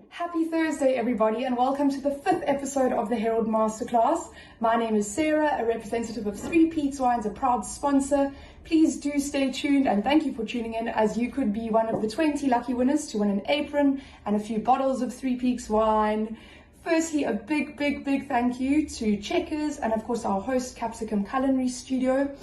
Happy Thursday, everybody, and welcome to the 5th episode of the Herald Masterclass. My name is Sarah, a representative of Three Peaks Wines, a proud sponsor. Please do stay tuned, and thank you for tuning in, as you could be one of the 20 lucky winners to win an apron and a few bottles of Three Peaks wine. Firstly, a big thank you to Checkers and, of course, our host, Capsicum Culinary Studio.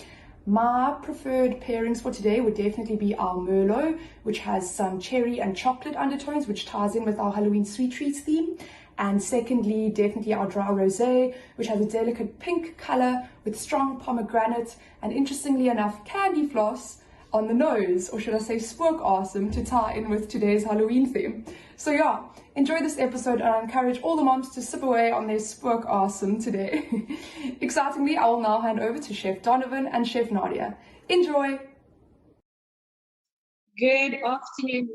My preferred pairings for today would definitely be our Merlot, which has some cherry and chocolate undertones, which ties in with our Halloween sweet treats theme. And secondly, definitely our dry rosé, which has a delicate pink color with strong pomegranate and, interestingly enough, candy floss on the nose, or should I say spook awesome, to tie in with today's Halloween theme. So yeah, enjoy this episode, and I encourage all the moms to sip away on their spook awesome today. Excitingly, I will now hand over to Chef Donovan and Chef Nadia. Enjoy! Good afternoon,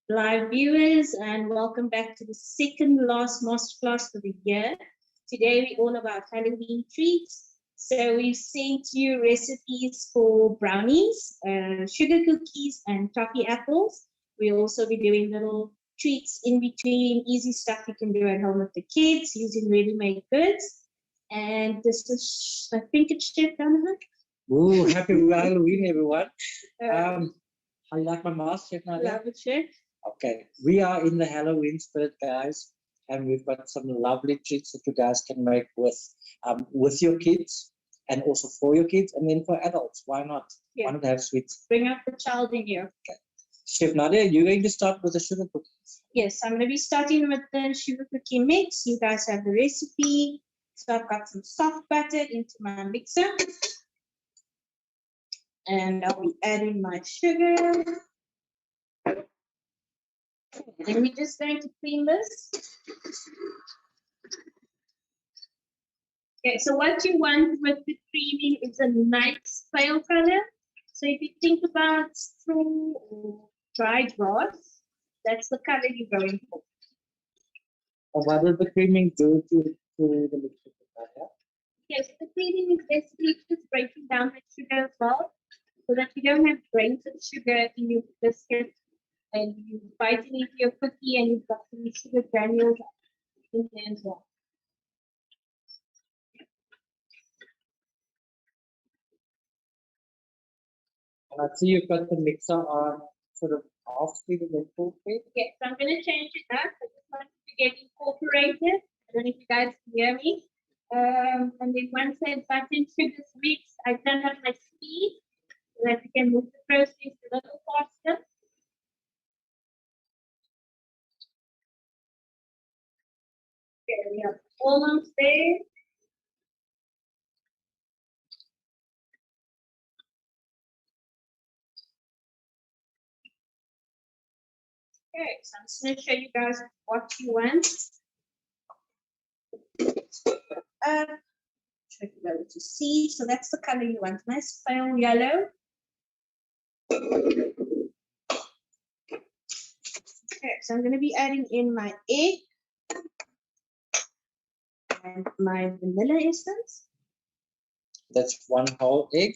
live viewers, and welcome back to the second last masterclass for the year. Today we're all about Halloween treats. So we've sent you recipes for brownies, sugar cookies, and toffee apples. We'll also be doing little treats in between, easy stuff you can do at home with the kids using ready-made goods. And this is, I think it's Chef Donovan. Ooh, happy Halloween, everyone. I like my mask, Chef Nadia. Love it, Chef. Okay, we are in the Halloween spirit, guys, and we've got some lovely treats that you guys can make with your kids, and also for your kids, and then for adults. Why not? Yeah. Why not have sweets? Bring up the child in you. Okay. Chef Nadia, you're going to start with the sugar cookies. Yes, I'm going to be starting with the sugar cookie mix. You guys have the recipe. So I've got some soft butter into my mixer. And I'll be adding my sugar. And we're just going to cream this. Okay, so what you want with the creaming is a nice pale color. So if you think about straw or dried grass, that's the color you're going for. And what does the creaming do to the mixture? Yes, the creaming is basically just breaking down the sugar as well, so that you don't have grains of sugar in your biscuit, and you bite into your cookie and you've got some sugar granules in there as well. And I see you've got the mixer on sort of half speed and then full speed. Yes, so I'm going to change it up. I just want it to get incorporated. I don't know if you guys can hear me. And then once that butter and sugar is mixed, I turn up my speed so that we can move the process a little faster. Okay, we are almost there. Okay, so I'm just going to show you guys what you want. Check it over to see. So that's the color you want. Nice pale yellow. Okay, so I'm going to be adding in my egg and my vanilla essence. That's one whole egg.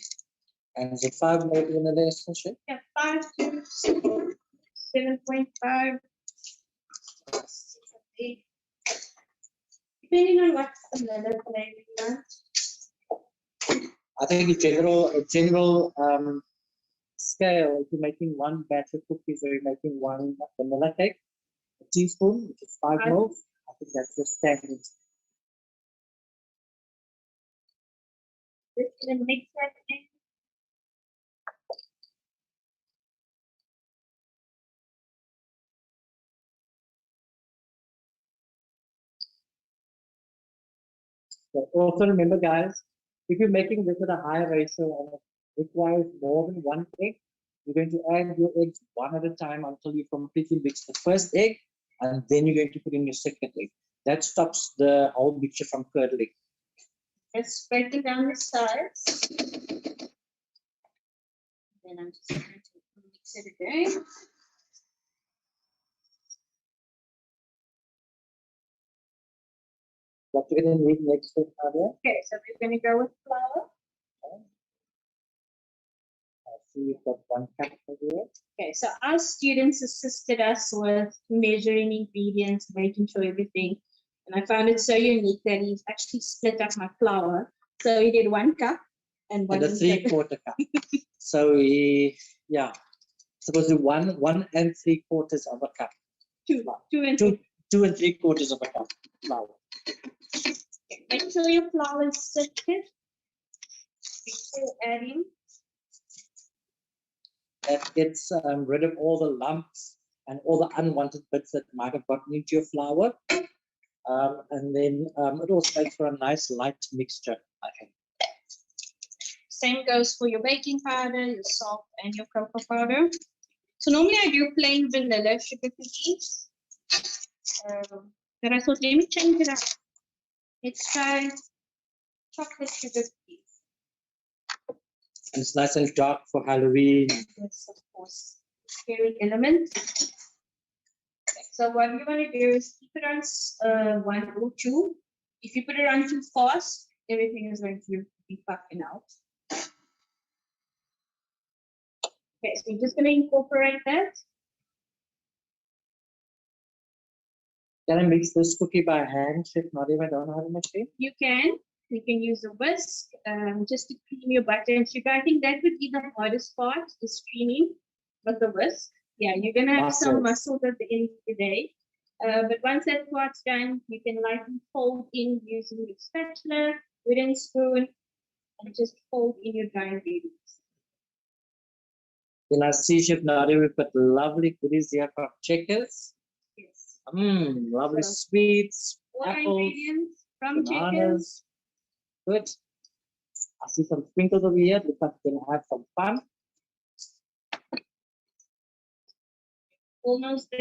And is it 5 ml vanilla essence? Yeah, 5 to 7.5. Depending on what vanilla flavor you want. I think a general scale, if you're making one batch of cookies or you're making one vanilla cake, a teaspoon, which is 5 ml, I think that's the standard. Just going to mix that in. So also remember, guys, if you're making this at a high ratio and it requires more than 1 egg, you're going to add your eggs one at a time until you completely mix the first egg, and then you're going to put in your second egg. That stops the whole mixture from curdling. Just breaking down the sides. Then I'm just going to mix it again. What you're going to need next step, Nadia? Okay, so we're going to go with flour. So you've got 1 cup over here. Okay, so our students assisted us with measuring ingredients, making sure everything. And I found it so unique that he's actually split up my flour. So he did 1 cup and 1 And a 3/4 cup. So yeah, supposed to 1 and 3/4 of a cup. 2 and 2 and 3/4 of a cup flour. Okay, make sure your flour is sifted before adding. That gets rid of all the lumps and all the unwanted bits that might have gotten into your flour. And then it also makes for a nice light mixture, I think. Same goes for your baking powder, your salt, and your cocoa powder. So normally I do plain vanilla sugar cookies. But I thought, let me change it up. Let's try chocolate sugar cookies. And it's nice and dark for Halloween. Yes, of course. Scary element. Okay, so what you want to do is keep it on 1 or 2. If you put it on too fast, everything is going to be puffing out. Okay, so you're just going to incorporate that. Can I mix this cookie by hand, Chef Nadia? I don't know how to mix it. You can use a whisk just to cream your butter and sugar. I think that would be the hardest part, is creaming with the whisk. Yeah, you're going to have some muscle at the end of the day. But once that part's done, you can lightly fold in using your spatula, wooden spoon, and just fold in your dry ingredients. Then I see, Chef Nadia, we've got lovely goodies here from Checkers. Yes. Lovely sweets, All apples, ingredients from Checkers. bananas. Good. I see some sprinkles over here. Looks like we're going to have some fun. Almost there.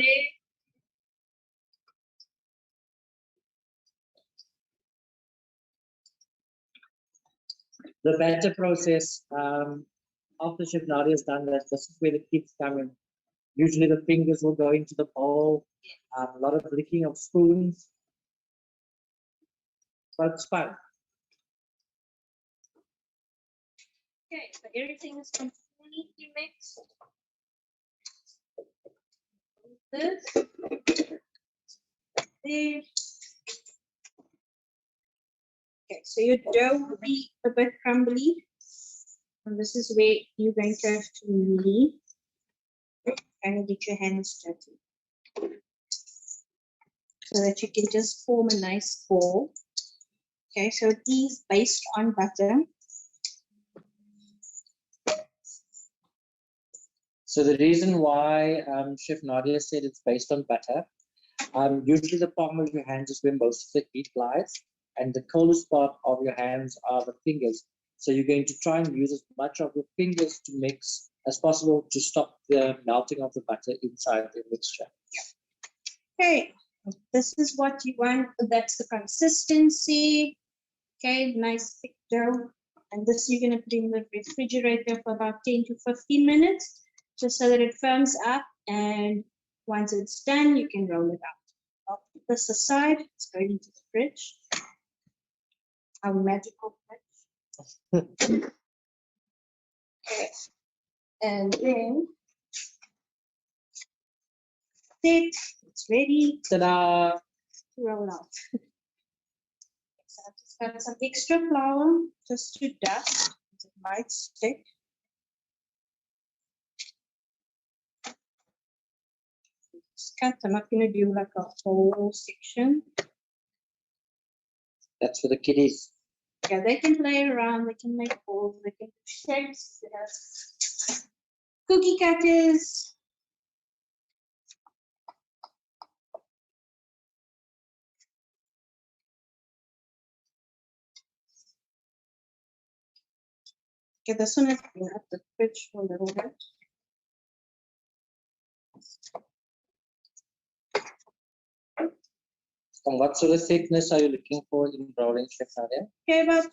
The batter process, after Chef Nadia has done that, this is where the kids come in. Usually the fingers will go into the bowl, a lot of licking of spoons. But it's fun. Okay, so everything is completely mixed. This. There. Okay, so your dough will be a bit crumbly. And this is where you're going to have to knead and get your hands dirty, so that you can just form a nice ball. Okay, so it is based on butter. So the reason why Chef Nadia said it's based on butter, usually the palm of your hands is where most of the heat lies, and the coldest part of your hands are the fingers. So you're going to try and use as much of your fingers to mix as possible to stop the melting of the butter inside the mixture. Okay, this is what you want. That's the consistency. Okay, nice thick dough. And this you're going to put in the refrigerator for about 10 to 15 minutes, just so that it firms up. And once it's done, you can roll it out. I'll put this aside. It's going into the fridge. Our magical fridge. Okay. And then it's ready Ta-da! to roll out. So I've just got some extra flour just to dust. It might stick. Just cut. I'm not going to do like a whole section. That's for the kiddies. Yeah, they can play around. They can make balls. They can do shapes. They have cookie cutters. Okay, this one has been at the fridge for a little bit. And what sort of thickness are you looking for in rolling, Chef Nadia? Okay, about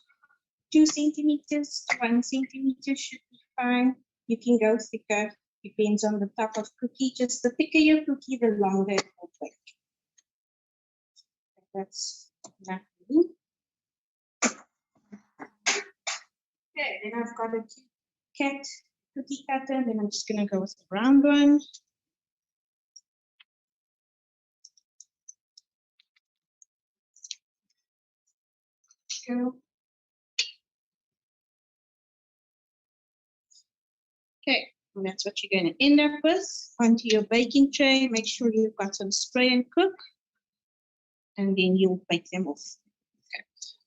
2 centimeters to 1 centimeter should be fine. You can go thicker, depends on the type of cookie. Just the thicker your cookie, the longer it will take. That's nothing. Okay, then I've got a Kit Kat cookie cutter, and then I'm just going to go with the round one. Go. Okay, and that's what you're going to end up with. Onto your baking tray, make sure you've got some spray and cook, and then you'll bake them off.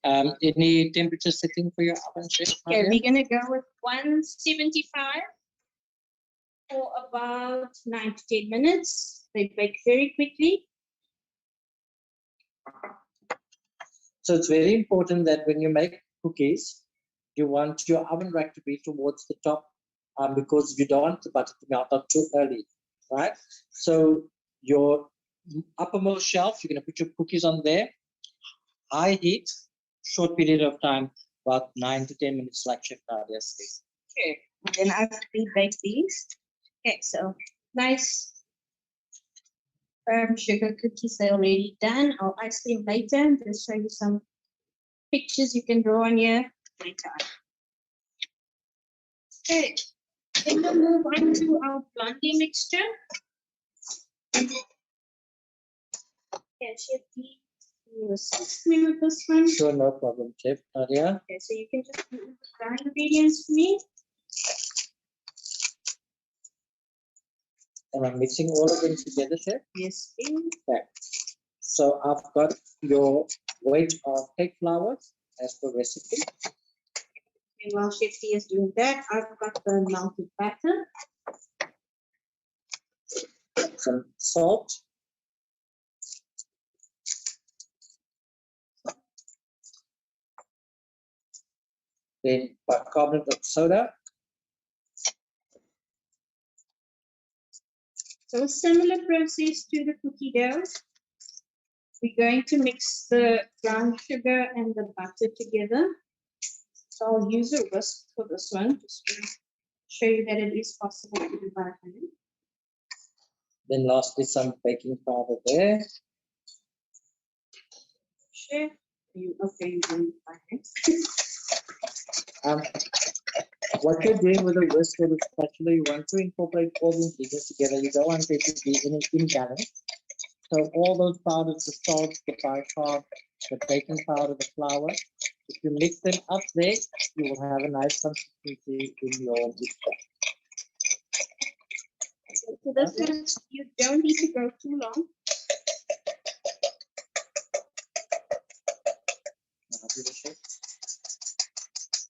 Any temperature setting for your oven, Chef? Okay, we're going to go with 175 for about 9 to 10 minutes. They bake very quickly. So it's very important that when you make cookies, you want your oven rack to be towards the top because you don't want the butter to melt up too early, right? So your uppermost shelf, you're going to put your cookies on there. High heat, short period of time, about 9 to 10 minutes, like Chef Nadia says. Okay, and then I've pre-baked these. Okay, so nice sugar cookies, they're already done. I'll ice them later and just show you some pictures you can draw on here later on. Okay, then we'll move on to our blondie mixture. Okay, Chef D, you assist me with this one. Sure, no problem, Chef Nadia. Okay, so you can just move the dry ingredients for me. And I'm mixing all of them together, Chef. Yes, please. Okay. So I've got your weight of cake flour as per recipe. And while Chef D is doing that, I've got the melted batter. Some salt. Then bicarbonate of soda. So a similar process to the cookie dough. We're going to mix the brown sugar and the butter together. So I'll use a whisk for this one, just to show you that it is possible to do by hand. Then lastly, some baking powder there. Chef, you okay? You doing it by hand? What you're doing with a whisk is actually you want to incorporate all the ingredients together. You don't want there to be any imbalance. So all those powders, the salt, the bicarb, the baking powder, the flour, if you mix them up there, you will have a nice consistency in your mixture. So this one, you don't need to go too long.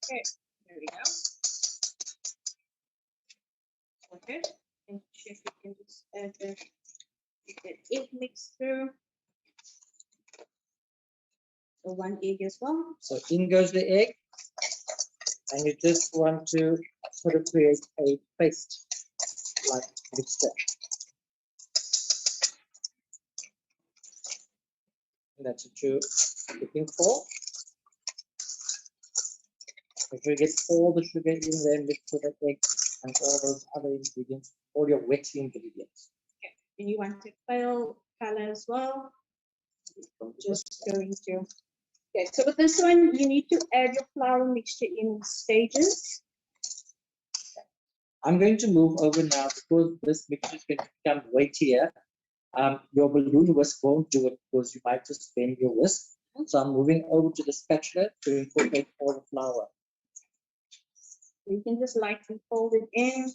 Okay, there we go. Okay, and Chef, you can just add the egg mix through. So 1 egg as well. So in goes the egg, and you just want to sort of create a paste like mixture. And that's what you're looking for. Make sure you get all the sugar in there mixed with the egg and all those other ingredients, all your wet ingredients. Okay, and you want a pale color as well. Just going to. Okay, so with this one, you need to add your flour mixture in stages. I'm going to move over now because this mixture is going to become weightier. Your balloon whisk won't do it because you might just bend your whisk. So I'm moving over to the spatula to incorporate all the flour. You can just lightly fold it in.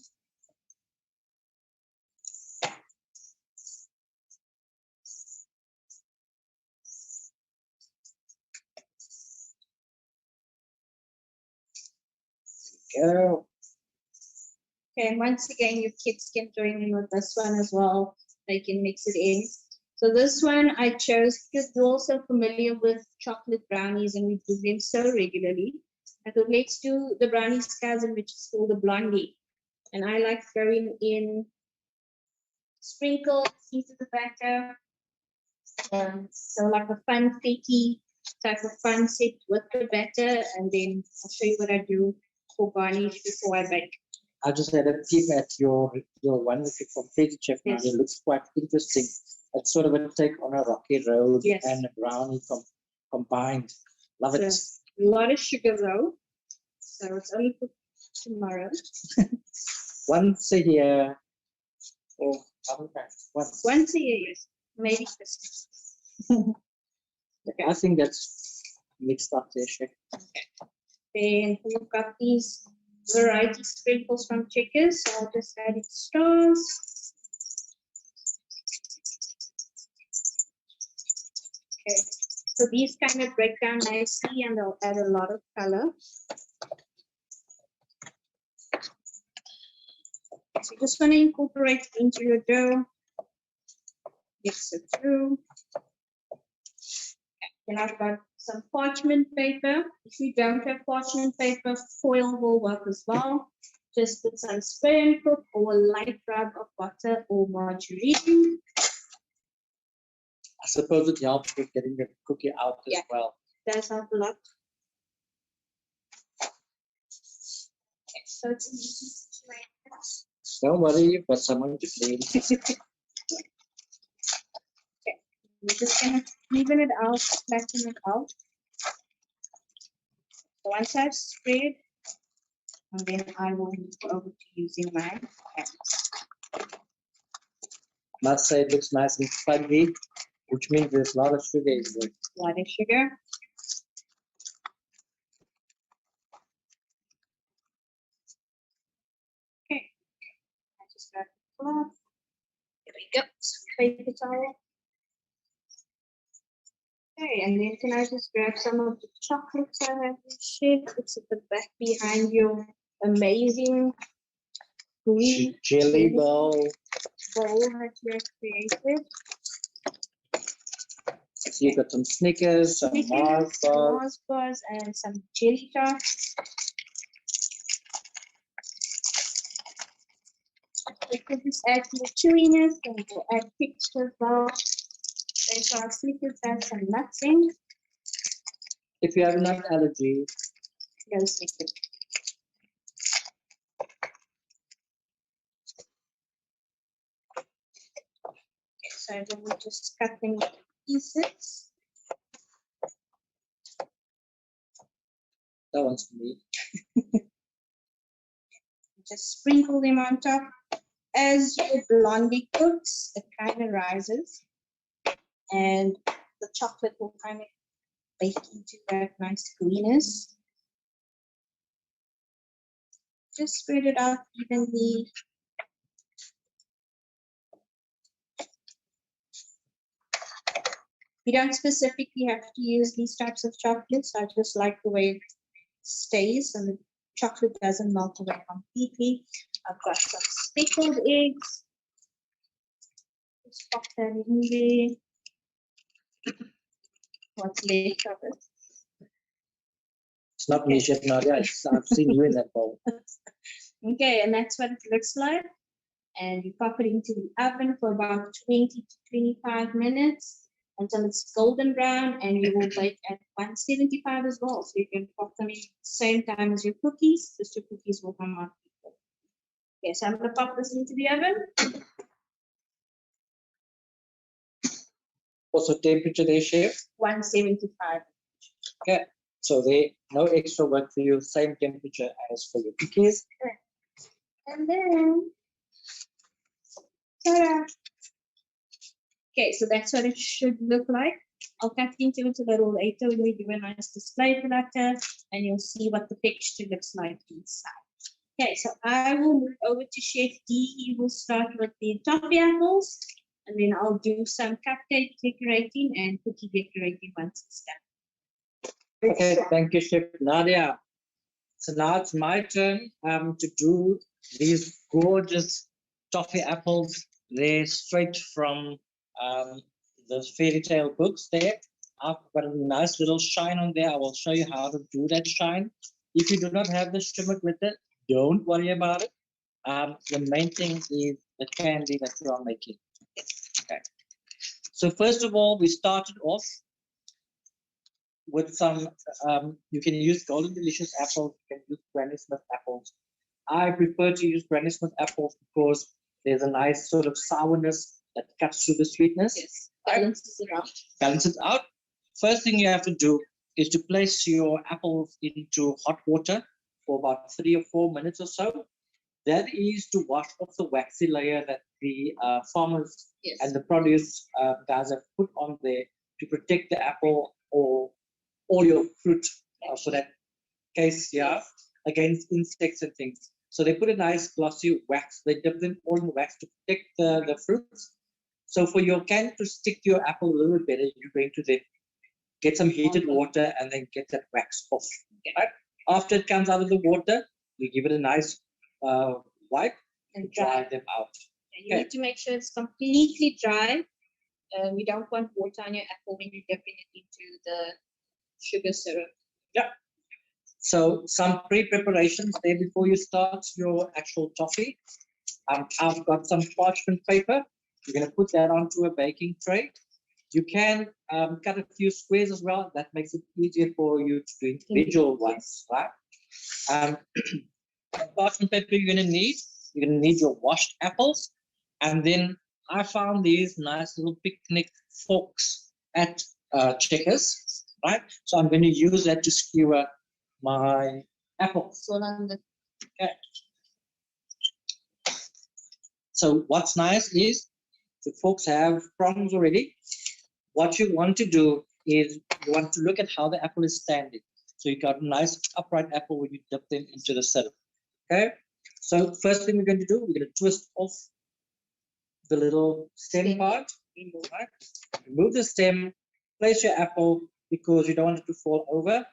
Go. Okay, and once again, your kids can join in with this one as well. They can mix it in. So this one I chose because you're also familiar with chocolate brownies and we do them so regularly. I thought let's do the brownies cousin, which is called the blondie. And I like throwing in sprinkles into the batter. So like a fun fetty type of fun set with the batter. And then I'll show you what I do for garnish before I bake. I just had a peep at your one that you completed, Chef. Yes. It looks quite interesting. It's sort of a take on a rocky road Yes. and a brownie combined. Love it. So, a lot of sugar though. So it's only for tomorrow. Once a year. Or Once a year, yes. Maybe Christmas. Okay, I think that's mixed up there, Chef. Then we've got these variety sprinkles from Checkers. So I'll just add it straws. Okay, so these kind of break down nicely and they'll add a lot of color. So you just want to incorporate it into your dough. Mix it through. Then I've got some parchment paper. If you don't have parchment paper, foil will work as well. Just put some spray and cook or a light rub of butter or margarine. I suppose it helps with getting the cookie out as well. Does help a lot. Okay, so it's easy to make this. Don't worry, you've got someone to clean. We're just going to even it out, flatten it out. So once I've spread, and then I will move over to using my hands. Must say it looks nice and spongy, which means there's a lot of sugar in there. A lot of sugar. Okay. I just got the cloth. There we go. Some paper towel. Okay, and then can I just grab some of the chocolates I have shared? It's at the back behind your amazing green Jelly bowl. that you have created. So you've got some Snickers, some Mars bars. Mars bars, and some jelly tarts. We could just add more chewiness and we'll add texture as well. And so our Snickers have some nuts in. If you have a nut allergy, No Snickers. Okay, so then we just cut them into pieces. that one's for me. Just sprinkle them on top. As your blondie cooks, it kind of rises. And the chocolate will kind of bake into that nice greenness. Just spread it out evenly. You don't specifically have to use these types of chocolates. I just like the way it stays and the chocolate doesn't melt away completely. I've got some speckled eggs. Just pop that in there. What's left of it? It's not me, Chef Nadia. I've seen you in that bowl. Okay, and that's what it looks like. And you pop it into the oven for about 20 to 25 minutes until it's golden brown, and you will bake at 175 as well. So you can pop them in at the same time as your cookies. Just your cookies will come out. Okay, so I'm going to pop this into the oven. Also, temperature there, Chef. 175. Okay, so there, no extra work for you. Same temperature as for your cookies. And then, ta-da! Okay, so that's what it should look like. I'll cut into it a little later when we do a nice display platter, and you'll see what the texture looks like inside. Okay, so I will move over to Chef D. He will start with the toffee apples, and then I'll do some cupcake decorating and cookie decorating once it's done. Okay, thank you, Chef Nadia. So now it's my turn to do these gorgeous toffee apples. They're straight from the fairy tale books there. I've got a nice little shine on there. I will show you how to do that shine. If you do not have the shimmer glitter, don't worry about it. The main thing is the candy that you are making. Okay. So first of all, we started off with some, you can use Golden Delicious apples, you can use Granny Smith apples. I prefer to use Granny Smith apples because there's a nice sort of sourness that cuts through the sweetness. Yes, balances it out. Balance it out. First thing you have to do is to place your apples into hot water for about 3 or 4 minutes or so. That is to wash off the waxy layer that the farmers and the produce guys have put on there to protect the apple or all your fruit for that case, against insects and things. So they put a nice glossy wax. They dip them all in wax to protect the fruits. So for your can to stick to your apple a little bit better, you're going to then get some heated water and then get that wax off. Right? After it comes out of the water, you give it a nice wipe and dry them out. You need to make sure it's completely dry. You don't want water on your apple when you're dipping it into the sugar syrup. Yeah. So some pre-preparations there before you start your actual toffee. I've got some parchment paper. You're going to put that onto a baking tray. You can cut a few squares as well. That makes it easier for you to do individual ones, right? Parchment paper you're going to need your washed apples. And then I found these nice little picnic forks at Checkers, right? So I'm going to use that to skewer my apples. Okay. So what's nice is the forks have prongs already. What you want to do is you want to look at how the apple is standing. So you got a nice upright apple when you dip them into the syrup. Okay. So first thing we're going to do, we're going to twist off the little stem part. Right? Remove the stem, place your apple because you don't want it to fall over.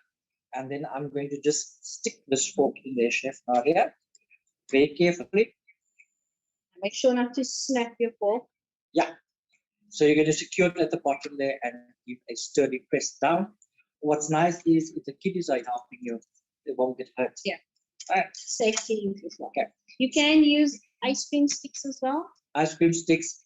And then I'm going to just stick this fork in there, Chef Nadia, very carefully. Make sure not to snap your fork. Yeah. So you're going to secure it at the bottom there and give a sturdy press down. What's nice is if the kiddies are helping you, they won't get hurt. Yeah. Right. Safety use as well. Okay. You can use ice cream sticks as well. Ice cream sticks.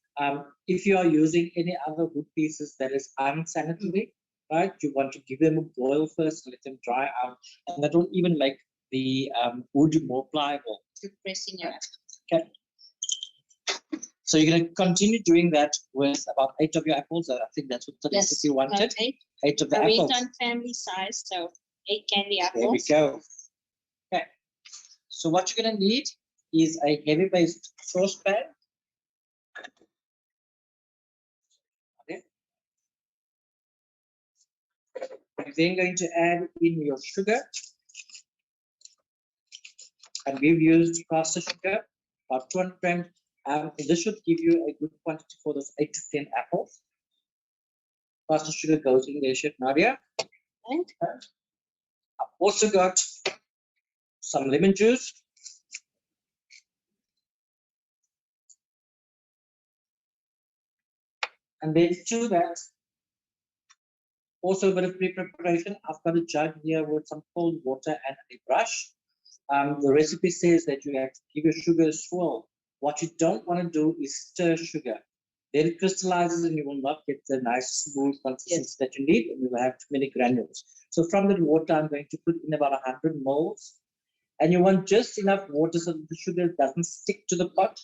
If you are using any other wood pieces that is unsanitary, right, you want to give them a boil first, let them dry out, and that will even make the wood more pliable. To press in your Okay. So you're going to continue doing that with about 8 of your apples. I think that's what the recipe wanted. 8 of the apples. Went on family size, so 8 candy apples. There we go. Okay. So what you're going to need is a heavy-based saucepan. Okay. You're then going to add in your sugar. And we've used caster sugar, about 200 grams. This should give you a good quantity for those 8 to 10 apples. Caster sugar goes in there, Chef Nadia. And I've also got some lemon juice. And then to that, also a bit of pre-preparation. I've got a jug here with some cold water and a brush. The recipe says that you have to give your sugar a swirl. What you don't want to do is stir sugar. Then it crystallizes and you will not get the nice smooth consistency that you need, and you will have too many granules. So from that water, I'm going to put in about 100 moles. And you want just enough water so that the sugar doesn't stick to the pot,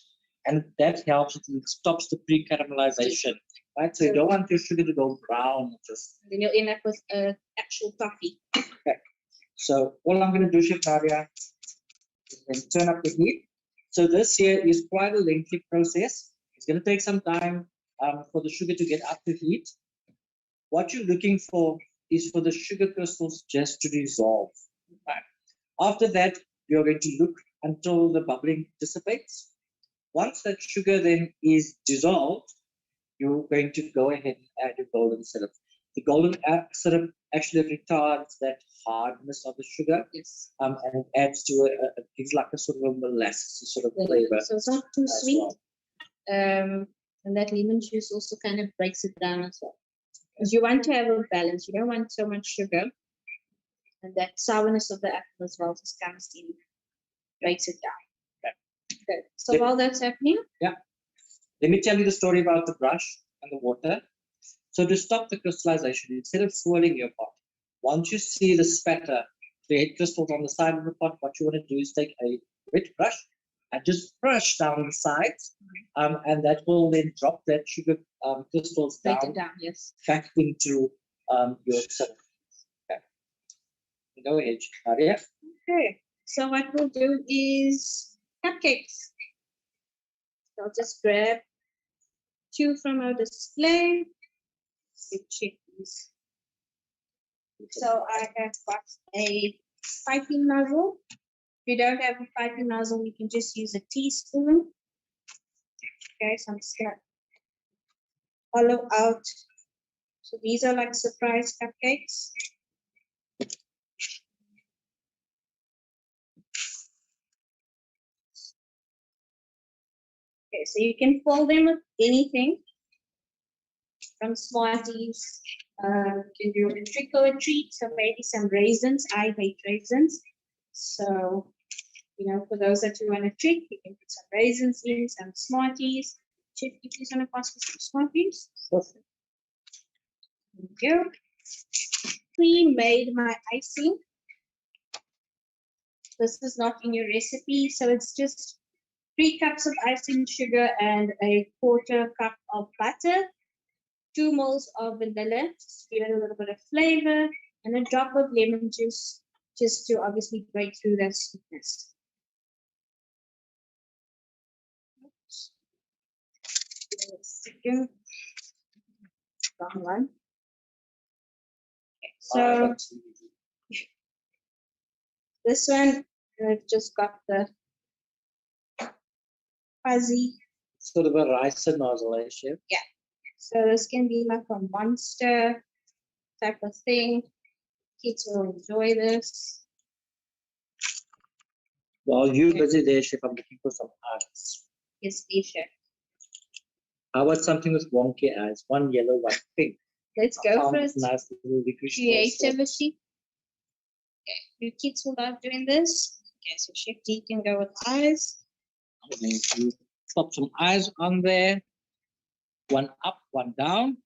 and that helps, it stops the pre-caramelization. Right? So you don't want your sugar to go brown. Then you'll end up with actual toffee. Okay. So all I'm going to do, Chef Nadia, is then turn up the heat. So this here is quite a lengthy process. It's going to take some time for the sugar to get up to heat. What you're looking for is for the sugar crystals just to dissolve. Right. After that, you're going to look until the bubbling dissipates. Once that sugar then is dissolved, you're going to go ahead and add your golden syrup. The golden syrup actually retards that hardness of the sugar, and it adds to it gives like a sort of a molasses sort of flavor. So it's not too sweet, and that lemon juice also kind of breaks it down as well. Because you want to have a balance. You don't want so much sugar, and that sourness of the apple as well just comes in, breaks it down. Okay. So while that's happening, let me tell you the story about the brush and the water. So to stop the crystallization, instead of swirling your pot, once you see the spatter, the head crystals on the side of the pot, what you want to do is take a wet brush and just brush down the sides, and that will then drop that sugar crystals down, back into your syrup. Okay. Go ahead, Maria. Okay. So what we'll do is cupcakes. I'll just grab 2 from our display. Let's check these. So I have got a piping nozzle. If you don't have a piping nozzle, you can just use a teaspoon. Okay, so I'm just gonna hollow out. So these are like surprise cupcakes. Okay, so you can fill them with anything from Smarties. You can do a trick or a treat, so maybe some raisins. I hate raisins. So, you know, for those that you want to trick, you can put some raisins in, some Smarties. Chef, you please want to pass me some Smarties? Perfect. Thank you. Pre-made my icing. This is not in your recipe, so it's just 3 cups of icing sugar and a 1/4 cup of butter, 2 ml of vanilla, just to give it a little bit of flavor, and a drop of lemon juice, just to obviously break through that sweetness. Oops. Give it a second. Wrong one. Okay, so this one, I've just got the fuzzy. Sort of a ricer nozzle, eh, Chef? Yeah. So this can be like a monster type of thing. Kids will enjoy this. While you're busy there, Chef, I'm looking for some eyes. Yes, please, Chef. How about something with wonky eyes? One yellow, one pink. Let's go for it. Nice little licorice also. Creativity. Okay, your kids will love doing this. Okay, so Chef D can go with eyes. I'm going to pop some eyes on there. One up, one down.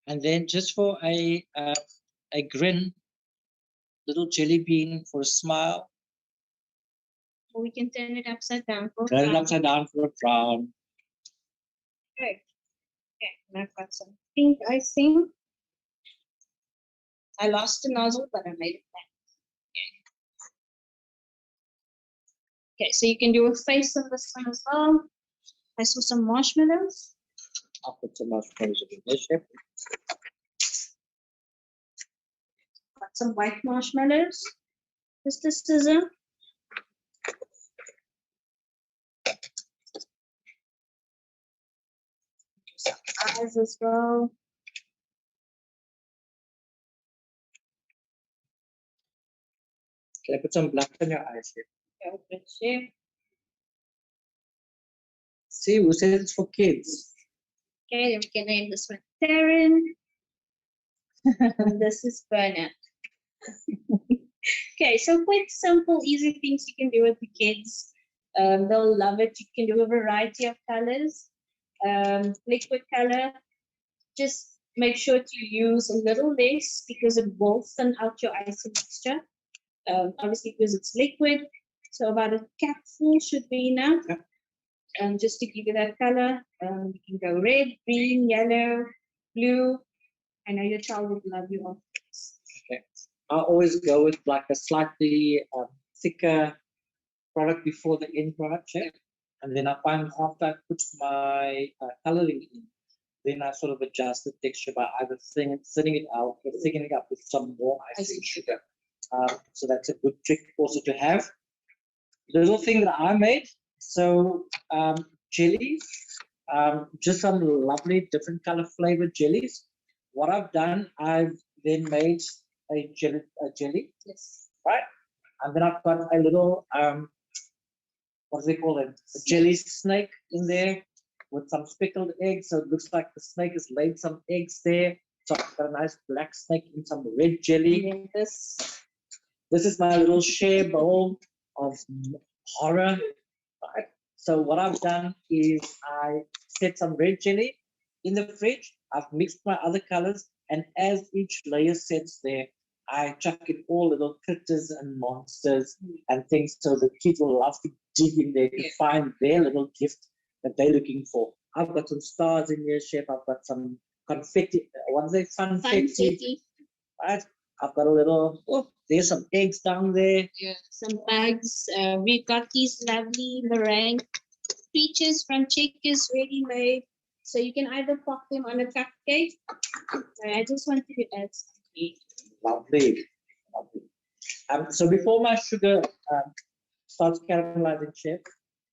And then just for a grin, little jelly bean for a smile. Or we can turn it upside down. Turn it upside down for a frown. Okay. Okay, and I've got some pink icing. I lost the nozzle, but I made it back. Okay. Okay, so you can do a face on this one as well. I saw some marshmallows. I'll put some marshmallows in there, Chef. Got some white marshmallows. Just a scissor. Some eyes as well. Can I put some black on your eyes, Chef? Go for it, Chef. See, who said it's for kids? Okay, then we can name this one Taryn. And this is Bernard. Okay, so quick, simple, easy things you can do with the kids. They'll love it. You can do a variety of colors. Liquid color. Just make sure to use a little less because it will thin out your icing mixture. Obviously, because it's liquid. So about a capful should be enough. Yeah. Just to give you that color. You can go red, green, yellow, blue. I know your child would love you all this. Okay. I always go with like a slightly thicker product before the end product, Chef. And then I find after I put my coloring in, then I sort of adjust the texture by either thinning it out or thickening it up with some more icing sugar. So that's a good trick also to have. The little thing that I made, so jellies, just some lovely different color flavored jellies. What I've done, I've then made a jelly, Yes. right? And then I've got a little, what do they call it? A jelly snake in there with some speckled eggs. So it looks like the snake has laid some eggs there. So I've got a nice black snake in some red jelly. And then This is my little share bowl of horror. Right? So what I've done is I set some red jelly in the fridge. I've mixed my other colors, and as each layer sets there, I chuck in all little critters and monsters and things, so the kids will love to dig in there to find their little gift that they're looking for. I've got some stars in here, Chef. I've got some confetti. What is it? Funfetti. Funfetti. Right? I've got a little. Oh, There's some eggs down there. Yeah, some bags. We've got these lovely meringue peaches from Checkers ready made. So you can either pop them on a cupcake. I just wanted to add something. Lovely. Lovely. So before my sugar starts caramelizing, chef,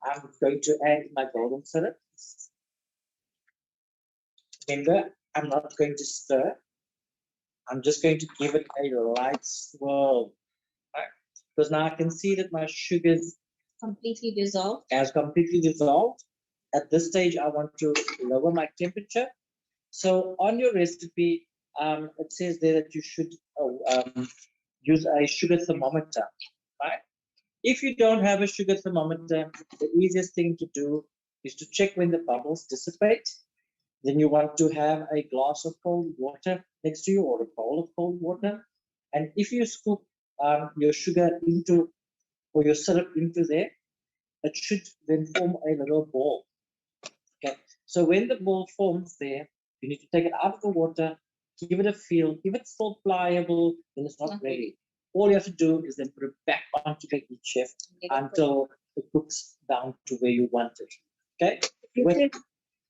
I'm going to add my golden syrup. Remember, I'm not going to stir. I'm just going to give it a light swirl. Right? Because now I can see that my sugars Completely dissolved. has completely dissolved. At this stage, I want to lower my temperature. So on your recipe, it says there that you should use a sugar thermometer, right? If you don't have a sugar thermometer, the easiest thing to do is to check when the bubbles dissipate. Then you want to have a glass of cold water next to you or a bowl of cold water. And if you scoop your sugar into or your syrup into there, it should then form a little ball. Okay, so when the ball forms there, you need to take it out of the water, give it a feel. If it's still pliable, then it's not ready. All you have to do is then put it back onto the heat, chef, until it cooks down to where you want it. Okay?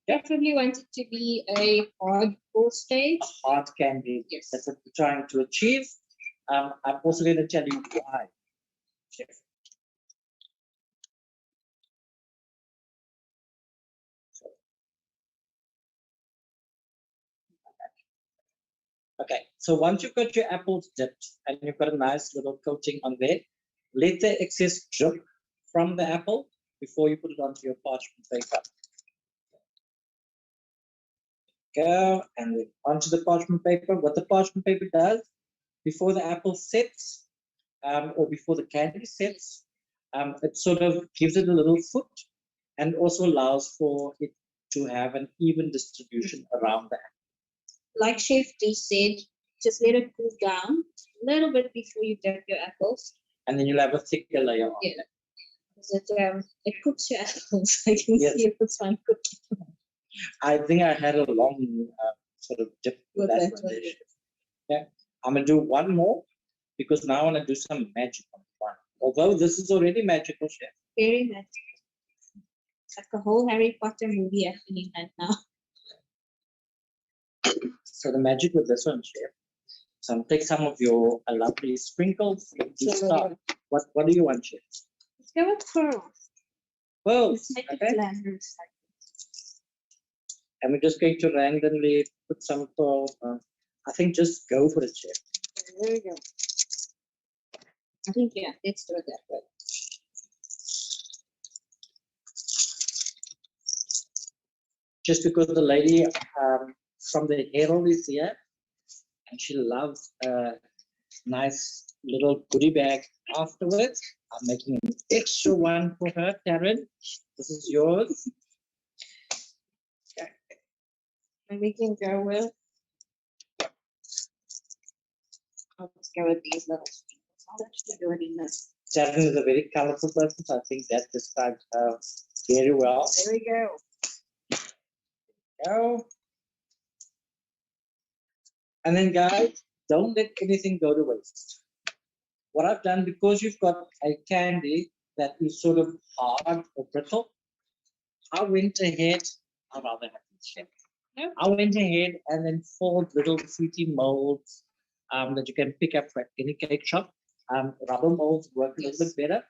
Definitely want it to be a hard ball stage. A hard candy. Yes. That's what we're trying to achieve. I'm also going to tell you why, chef. Okay, so once you've got your apples dipped and you've got a nice little coating on there, let the excess drip from the apple before you put it onto your parchment paper. Go and then onto the parchment paper. What the parchment paper does, before the apple sets or before the candy sets, it sort of gives it a little foot and also allows for it to have an even distribution around the apple. Like Chef just said, just let it cool down a little bit before you dip your apples. And then you'll have a thicker layer on it. Because it cooks your apples. I can see if it's fine cooking. I think I had a long sort of dip with that one. Yeah, I'm going to do one more because now I want to do some magic on one. Although this is already magical, chef. Very magical. It's like a whole Harry Potter movie happening right now. So the magic with this one, chef. So take some of your lovely sprinkles. What do you want, chef? Let's go with pearls. Pearls. Let's make it glamorous. And we're just going to randomly put some pearls. I think just go for it, chef. There we go. I think, yeah, let's do it that way. Just because the lady from the Herald is here, and she loves a nice little goodie bag afterwards. I'm making an extra one for her, Karen. This is yours. Okay. And we can go with, let's go with these little sprinkles. I'll actually do it in this. Karen is a very colorful person, so I think that describes her very well. There we go. Go. And then, guys, don't let anything go to waste. What I've done, because you've got a candy that is sort of hard or brittle, I went ahead, I'd rather have this shape. Yep. I went ahead and then formed little sweetie molds that you can pick up at any cake shop. Rubber molds work a little bit better.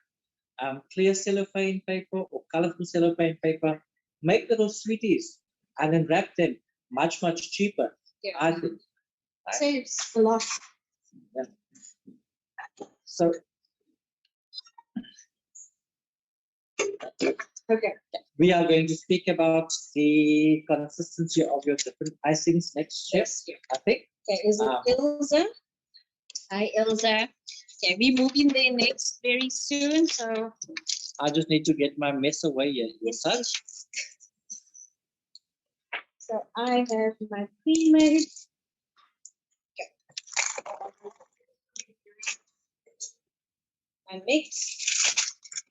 Clear cellophane paper or colorful cellophane paper. Make little sweeties and then wrap them. Much, much cheaper. Yeah. I think. Saves a lot. Yeah. So, okay. We are going to speak about the consistency of your different icings next, chef. I think. Okay, is it Ilza? Hi, Ilza. Okay, we're moving there next very soon, so. I just need to get my mess away here. Yes, son. So I have my pre-made. My mix.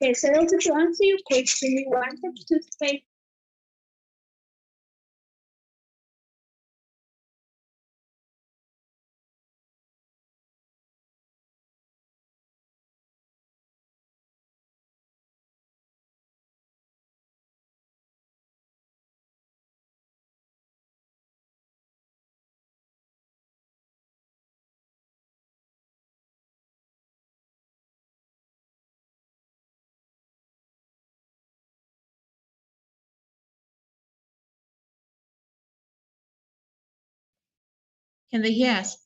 Okay, so also to answer your question, we want the toothpaste Can they hear us?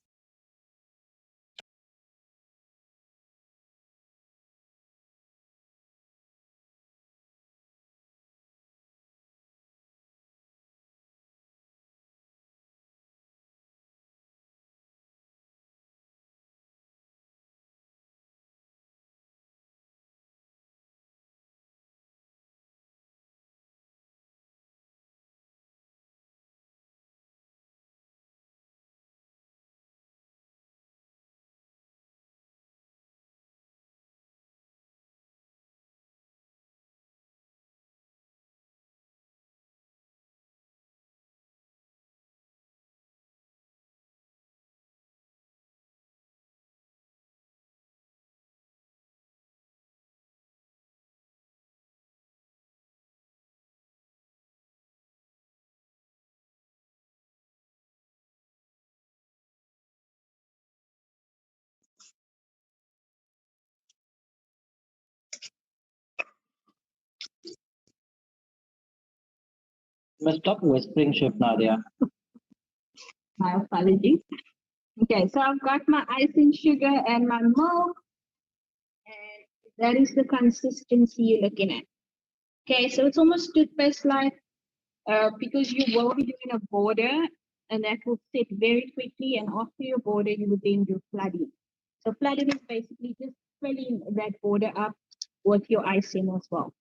You must stop whispering, Chef Nadia. My apologies. Okay, so I've got my icing sugar and my milk, and that is the consistency you're looking at. Okay, so it's almost toothpaste-like because you will be doing a border, and that will set very quickly. And after your border, you would then do flooding. So flooding is basically just filling that border up with your icing as well.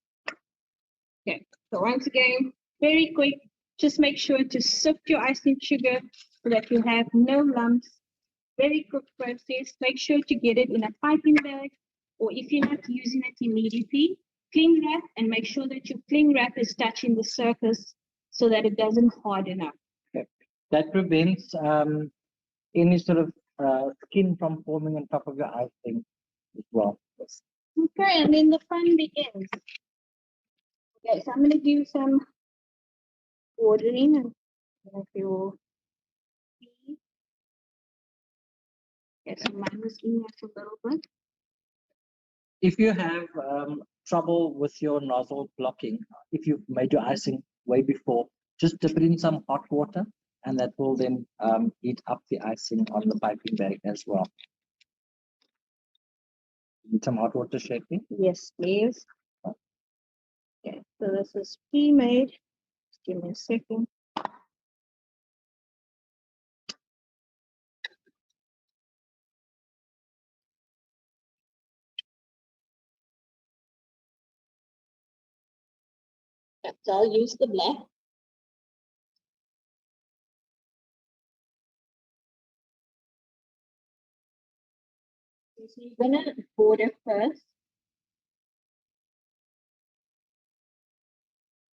Okay, so once again, very quick. Just make sure to sift your icing sugar so that you have no lumps. Very quick process. Make sure to get it in a piping bag, or if you're not using it immediately, cling wrap, and make sure that your cling wrap is touching the surface so that it doesn't harden up. Okay. That prevents any sort of skin from forming on top of your icing as well. Okay, and then the fun begins. Okay, so I'm going to do some ordering of your tea. Okay, so mine was in a little bit. If you have trouble with your nozzle blocking, if you've made your icing way before, just dip it in some hot water, and that will then heat up the icing on the piping bag as well. Need some hot water, Shafi? Yes, please. Okay, so this is pre-made. Just give me a second. So I'll use the black. So you're gonna border first.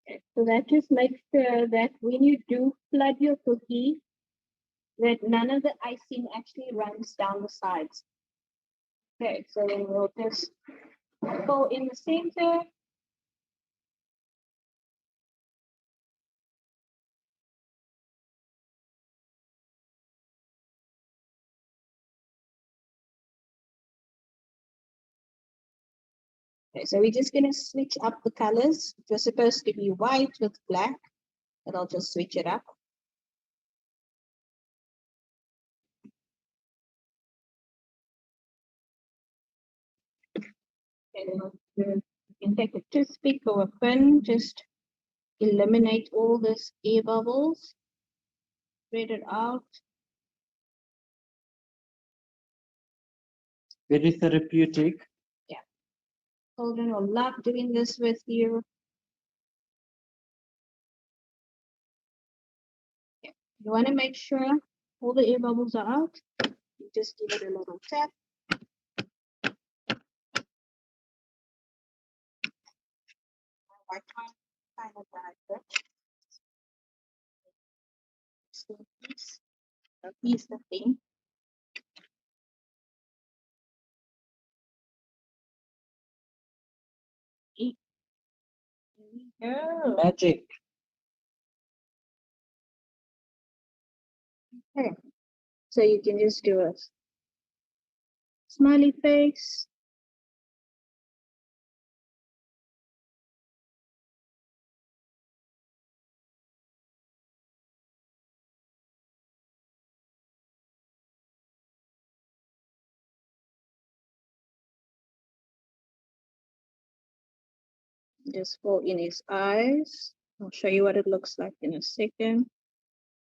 Okay, so that just makes sure that when you do flood your cookie, that none of the icing actually runs down the sides. Okay, so then we'll just go in the center. Okay, so we're just gonna switch up the colors. It was supposed to be white with black, but I'll just switch it up. Okay, you can take a toothpick or a pin, just eliminate all this air bubbles, spread it out. Very therapeutic. Children will love doing this with you. Yeah. You want to make sure all the air bubbles are out. You just give it a little tap. I kind of like it. So a piece of thing. Here we go. Magic. Okay. So you can just do a smiley face. Just fill in his eyes. I'll show you what it looks like in a second.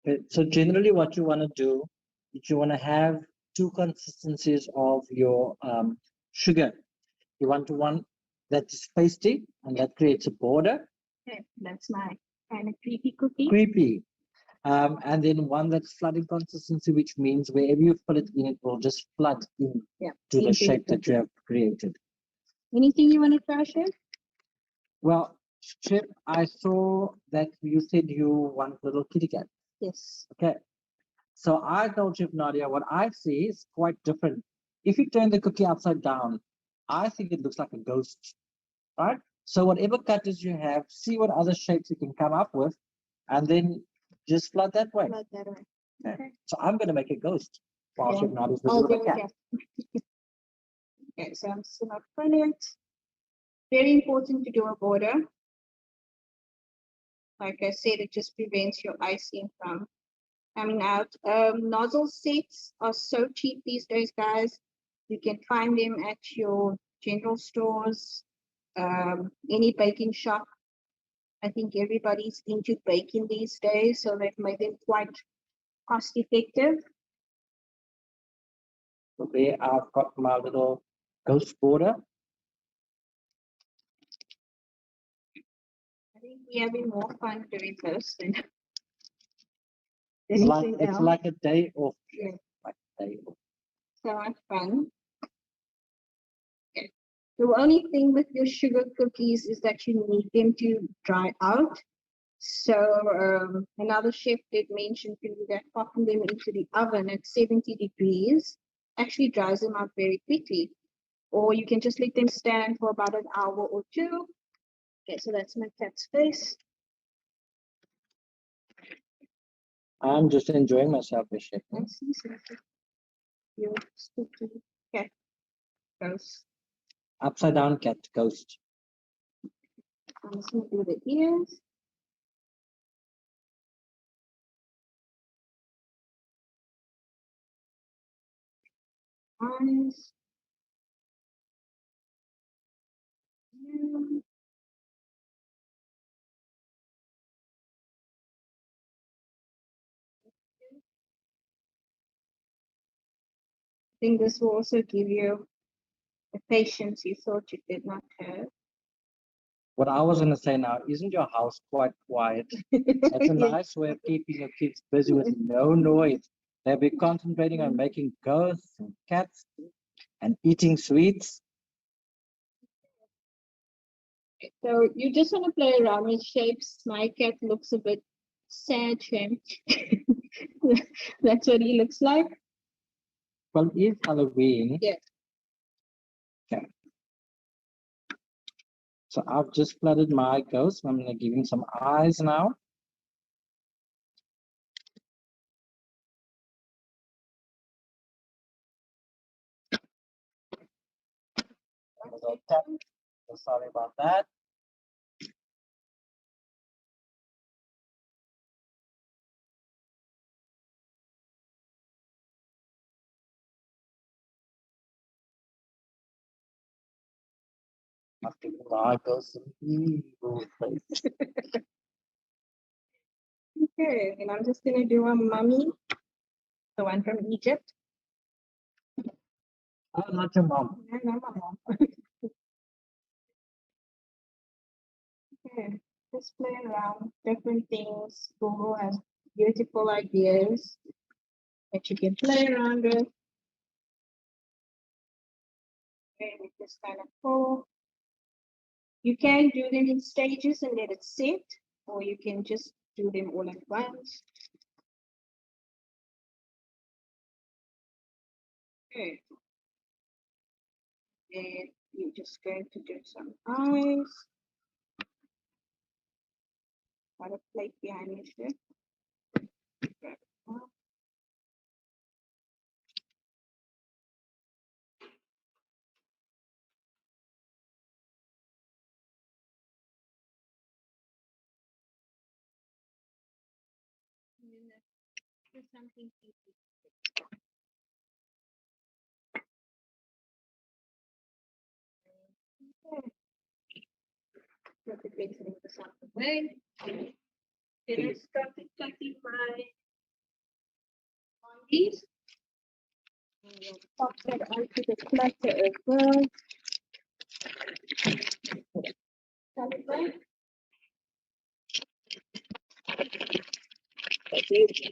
Okay, so generally what you want to do is you want to have two consistencies of your sugar. You want one that is pasty and that creates a border, Okay, that's my kind of creepy cookie. creepy. And then one that's flooding consistency, which means wherever you fill it in, it will just flood in Yeah, to the into the shape that cookie. you have created. Anything you want to try, Chef? Well, Chip, I saw that you said you want little kitty cat. Yes. Okay. So I told Chef Nadia what I see is quite different. If you turn the cookie upside down, I think it looks like a ghost, right? So whatever cutters you have, see what other shapes you can come up with, and then just flood that way. Like that way. Okay. So I'm going to make a ghost while Yeah. Chef Nadia's busy I'll with do the it. cat. Yeah. Okay, so I'm just gonna fill it. Very important to do a border. Like I said, it just prevents your icing from coming out. Nozzle sets are so cheap these days, guys. You can find them at your general stores, any baking shop. I think everybody's into baking these days, so they've made them quite cost effective. So there I've got my little ghost border. I think we're having more fun doing this than It's like anything it's else. like a day off. Yeah. Like a day off. So much fun. Okay. The only thing with your sugar cookies is that you need them to dry out. So another chef did mention to me that popping them into the oven at 70 degrees actually dries them out very quickly. Or you can just let them stand for about an hour or two. Okay, so that's my cat's face. I'm just enjoying myself, Chef. I see something. You're spooky. Okay. Gross. Upside down cat ghost. I'm just gonna do the ears. Eyes. Yeah. I think this will also give you the patience you thought you did not have. What I was going to say now, isn't your house quite quiet? That's a nice way of keeping your kids busy with no noise. They'll be concentrating on making ghosts and cats and eating sweets. So you just want to play around with shapes. My cat looks a bit sad, Shem. That's what he looks like. Well, it is Halloween. Yeah. Okay. So I've just flooded my ghost. I'm going to give him some eyes now. A little tap. So sorry about that. I've given my ghost some evil face. Okay, and I'm just gonna do a mummy, the one from Egypt. Oh, not your mom. No, no, my mom. Okay, just play around different things. Google has beautiful ideas that you can play around with. Okay, we just kind of pull. You can do them in stages and let it sit, or you can just do them all at once. Okay. Then you're just going to do some eyes. Got a plate behind you there. Grab it up. And then do something easy. Okay. Good. mixing this up away. Then I started cutting my brownies. And we'll pop that onto the platter as well.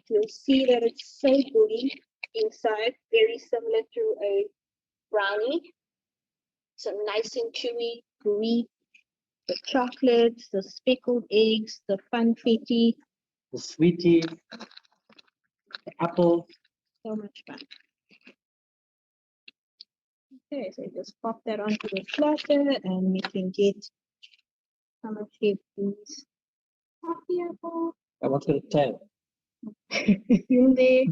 You'll see that it's so gooey inside, very similar to a brownie. So nice and chewy, gooey. The chocolates, the speckled eggs, the funfetti. The sweetie, the apple. So much fun. Okay, so just pop that onto the platter and we can get some of these toffee apples I want to tell. in there.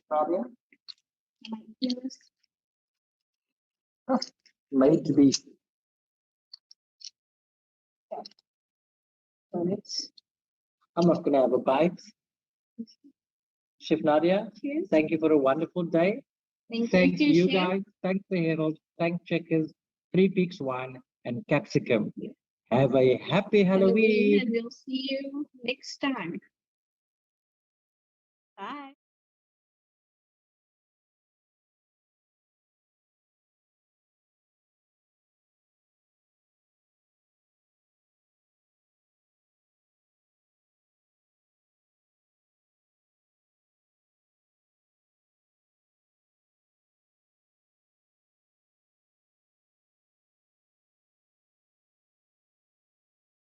Claudia? My goodness. Made to be. So let's I'm not going to have a bite. Chef Nadia, cheers. thank you for a wonderful day. Thank you guys. Thanks the Herald. Thanks Checkers, Three Peaks Wine, and Capsicum. Have a happy Halloween. And we'll see you next time.